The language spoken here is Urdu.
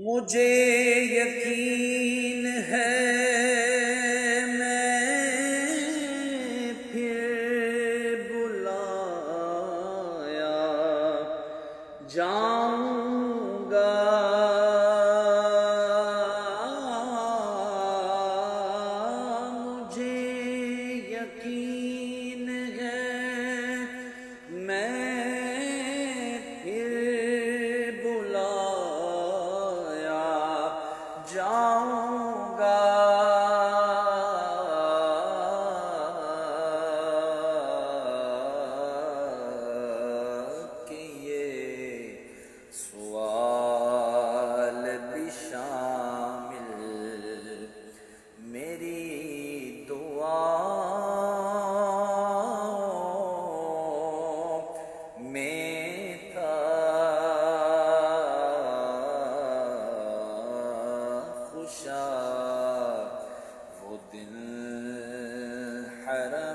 مجھے یقین ہے میں پھر بلایا جاؤں گا، مجھے یقین ہے میں پھر جاؤں گا، کہ یہ سوال بھی شامل میری دعاؤں میں تھا، خوشا وہ دل حرام